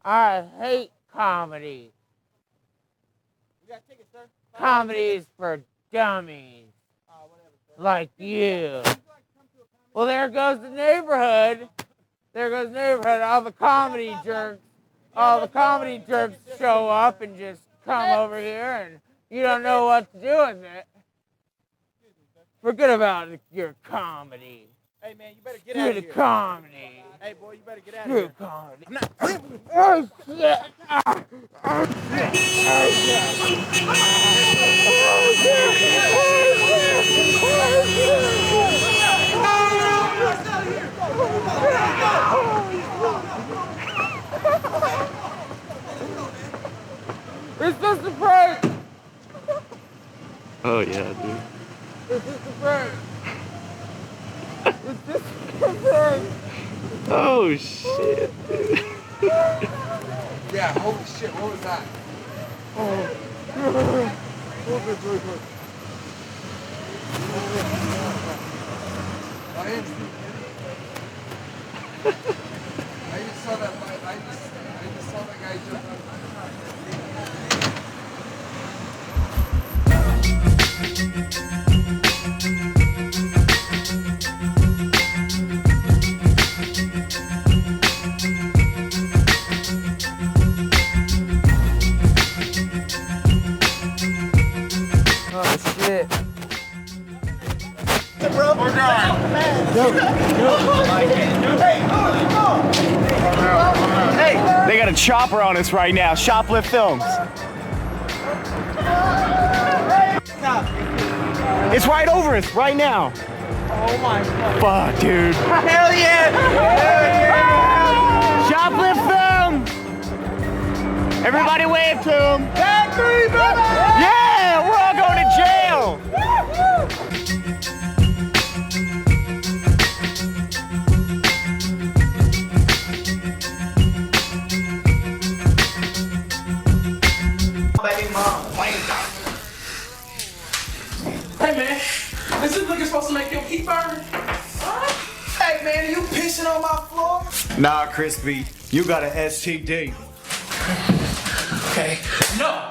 I hate comedy. You got tickets, sir? Comedy is for dummies Whatever, sir. like you. Well, there goes the neighborhood. There goes the neighborhood. All the comedy jerks. All the comedy jerks show up and just come over here, and you don't know what to do with it. Forget about your comedy. Hey, man, you better get out of here. Good comedy. Hey, boy, you better get out of here. Good comedy. Oh, shit. Oh, shit. It's just a prank. Oh yeah, dude. It's just a prank. It's just a prank. Oh shit, dude. Yeah, holy shit, what was that? I just saw that. I just saw that guy jump out. Oh, shit. Bro, we're Hey, they got a chopper on us right now. Shoplift Films. It's right over us right now. Oh my God. Fuck, dude. Hell yeah! Shoplift Films. Everybody wave to him. Yeah, we're all going to jail. Hey man, is this nigga supposed to make your pee burn? Hey, man, are you pissing on my floor? Nah, Crispy, you got an STD. Okay. No,